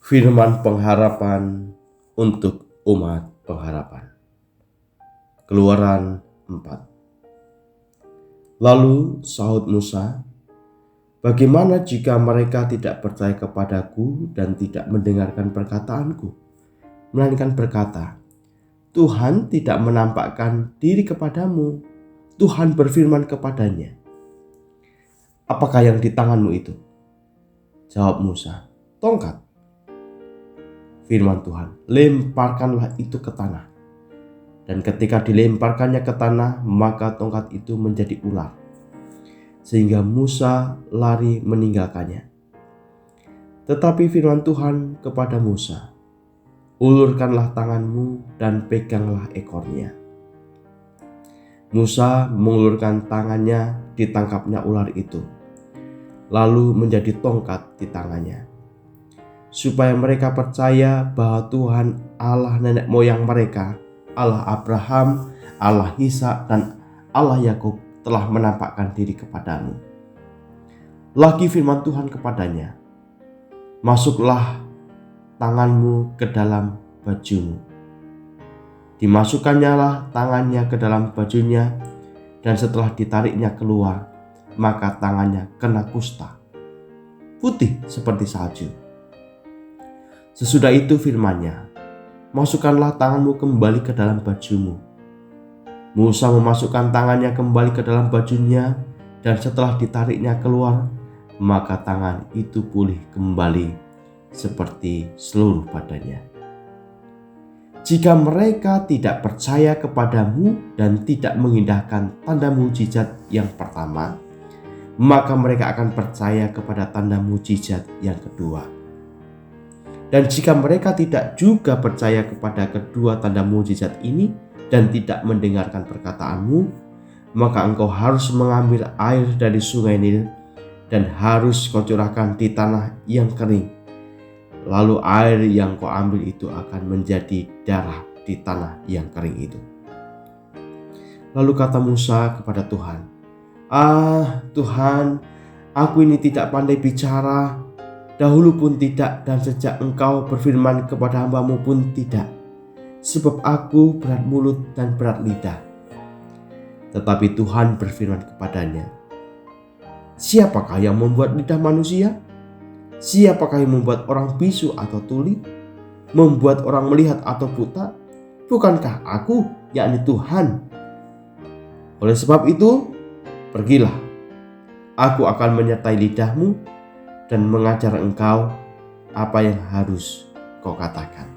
Firman pengharapan untuk umat pengharapan. Keluaran 4. Lalu sahut Musa, bagaimana jika mereka tidak percaya kepadaku dan tidak mendengarkan perkataanku, melainkan berkata, Tuhan tidak menampakkan diri kepadamu. Tuhan berfirman kepadanya, apakah yang di tanganmu itu? Jawab Musa, tongkat. Firman Tuhan, lemparkanlah itu ke tanah. Dan ketika dilemparkannya ke tanah, maka tongkat itu menjadi ular. Sehingga Musa lari meninggalkannya. Tetapi firman Tuhan kepada Musa, ulurkanlah tanganmu dan peganglah ekornya. Musa mengulurkan tangannya, ditangkapnya ular itu. Lalu menjadi tongkat di tangannya. Supaya mereka percaya bahwa Tuhan Allah nenek moyang mereka, Allah Abraham, Allah Ishak, dan Allah Yakub telah menampakkan diri kepadamu. Lagi firman Tuhan kepadanya, masuklah tanganmu ke dalam bajumu. Dimasukkannya lah tangannya ke dalam bajunya, dan setelah ditariknya keluar, maka tangannya kena kusta, putih seperti salju. Sesudah itu firman-Nya, masukkanlah tanganmu kembali ke dalam bajumu. Musa memasukkan tangannya kembali ke dalam bajunya, dan setelah ditariknya keluar, maka tangan itu pulih kembali seperti seluruh badannya. Jika mereka tidak percaya kepadamu dan tidak mengindahkan tanda mujizat yang pertama, maka mereka akan percaya kepada tanda mujizat yang kedua. Dan jika mereka tidak juga percaya kepada kedua tanda mujizat ini dan tidak mendengarkan perkataanmu, maka engkau harus mengambil air dari sungai Nil dan harus kau curahkan di tanah yang kering. Lalu air yang kau ambil itu akan menjadi darah di tanah yang kering itu. Lalu kata Musa kepada Tuhan, Tuhan, aku ini tidak pandai bicara, dahulu pun tidak, dan sejak engkau berfirman kepada hamba-Mu pun tidak, sebab aku berat mulut dan berat lidah. Tetapi Tuhan berfirman kepadanya, siapakah yang membuat lidah manusia? Siapakah yang membuat orang bisu atau tuli? Membuat orang melihat atau buta? Bukankah aku, yakni Tuhan? Oleh sebab itu, pergilah, aku akan menyertai lidahmu dan mengajar engkau apa yang harus kau katakan.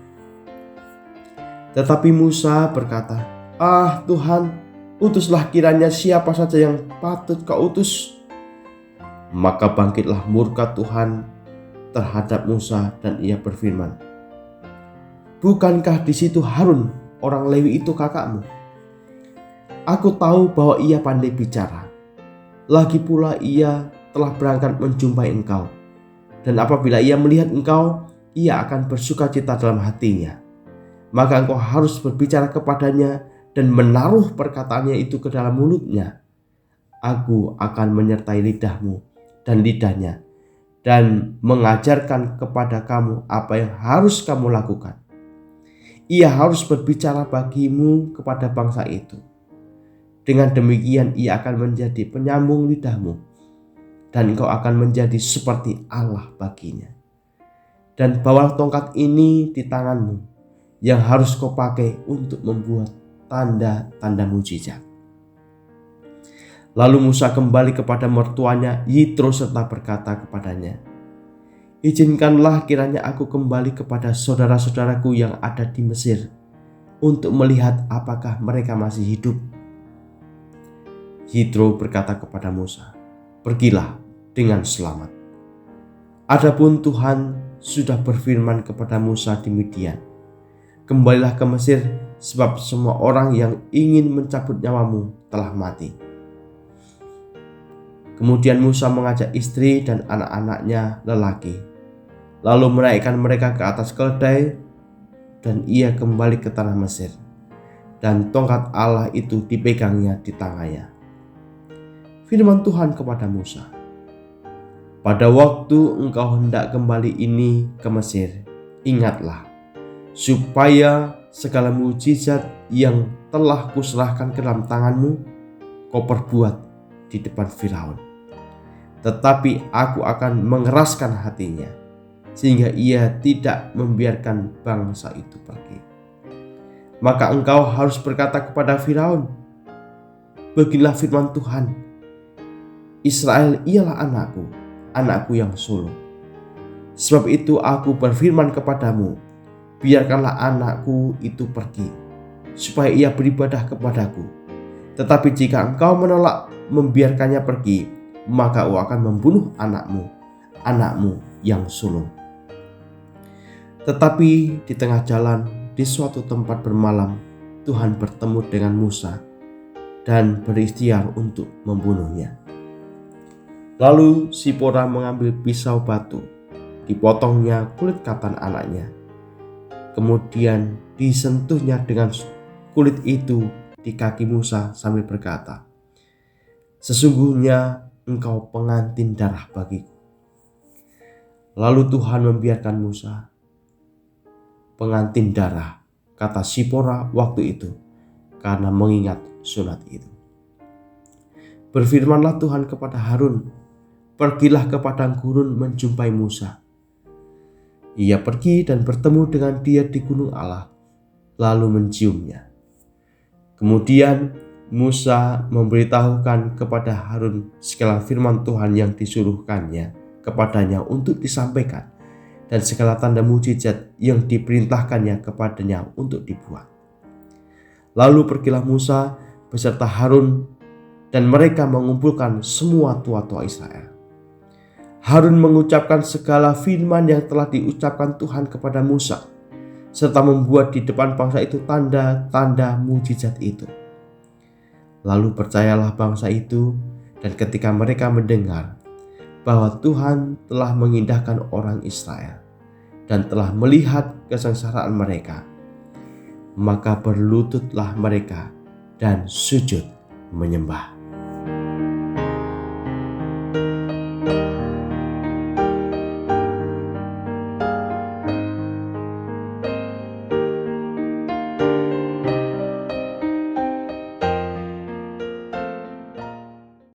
Tetapi Musa berkata, Tuhan, utuslah kiranya siapa saja yang patut kau utus. Maka bangkitlah murka Tuhan terhadap Musa dan ia berfirman, bukankah di situ Harun orang Lewi itu kakakmu? Aku tahu bahwa ia pandai bicara. Lagi pula ia telah berangkat menjumpai engkau. Dan apabila ia melihat engkau, ia akan bersuka cita dalam hatinya. Maka engkau harus berbicara kepadanya dan menaruh perkataannya itu ke dalam mulutnya. Aku akan menyertai lidahmu dan lidahnya dan mengajarkan kepada kamu apa yang harus kamu lakukan. Ia harus berbicara bagimu kepada bangsa itu. Dengan demikian ia akan menjadi penyambung lidahmu, dan engkau akan menjadi seperti Allah baginya. Dan bawalah tongkat ini di tanganmu, yang harus kau pakai untuk membuat tanda-tanda mujizat. Lalu Musa kembali kepada mertuanya Yitro serta berkata kepadanya, izinkanlah kiranya aku kembali kepada saudara-saudaraku yang ada di Mesir, untuk melihat apakah mereka masih hidup. Yitro berkata kepada Musa, pergilah dengan selamat. Adapun Tuhan sudah berfirman kepada Musa di Midian, kembalilah ke Mesir, sebab semua orang yang ingin mencabut nyawamu telah mati. Kemudian Musa mengajak istri dan anak-anaknya lelaki, lalu menaikkan mereka ke atas keledai, dan ia kembali ke tanah Mesir, dan tongkat Allah itu dipegangnya di tangannya. Firman Tuhan kepada Musa, pada waktu engkau hendak kembali ini ke Mesir, Ingatlah, supaya segala mujizat yang telah kuserahkan ke dalam tanganmu, kau perbuat di depan Firaun. Tetapi aku akan mengeraskan hatinya, sehingga ia tidak membiarkan bangsa itu pergi. Maka engkau harus berkata kepada Firaun, beginilah firman Tuhan, Israel ialah anakku, anakku yang sulung. Sebab itu aku berfirman kepadamu, biarkanlah anakku itu pergi, supaya ia beribadah kepadaku. Tetapi jika engkau menolak membiarkannya pergi, maka aku akan membunuh anakmu, anakmu yang sulung. Tetapi di tengah jalan, di suatu tempat bermalam, Tuhan bertemu dengan Musa dan berikhtiar untuk membunuhnya. Lalu Sipora mengambil pisau batu, dipotongnya kulit katan anaknya. Kemudian disentuhnya dengan kulit itu di kaki Musa sambil berkata, sesungguhnya engkau pengantin darah bagiku. Lalu Tuhan membiarkan Musa pengantin darah, kata Sipora waktu itu, karena mengingat sunat itu. Berfirmanlah Tuhan kepada Harun, pergilah ke padang gurun menjumpai Musa. Ia pergi dan bertemu dengan dia di gunung Allah, lalu menciumnya. Kemudian Musa memberitahukan kepada Harun segala firman Tuhan yang disuruhkannya kepadanya untuk disampaikan, dan segala tanda mujizat yang diperintahkannya kepadanya untuk dibuat. Lalu pergilah Musa beserta Harun, dan mereka mengumpulkan semua tua-tua Israel. Harun mengucapkan segala firman yang telah diucapkan Tuhan kepada Musa, serta membuat di depan bangsa itu tanda-tanda mujizat itu. Lalu percayalah bangsa itu, dan ketika mereka mendengar bahwa Tuhan telah mengindahkan orang Israel dan telah melihat kesengsaraan mereka, maka berlututlah mereka dan sujud menyembah.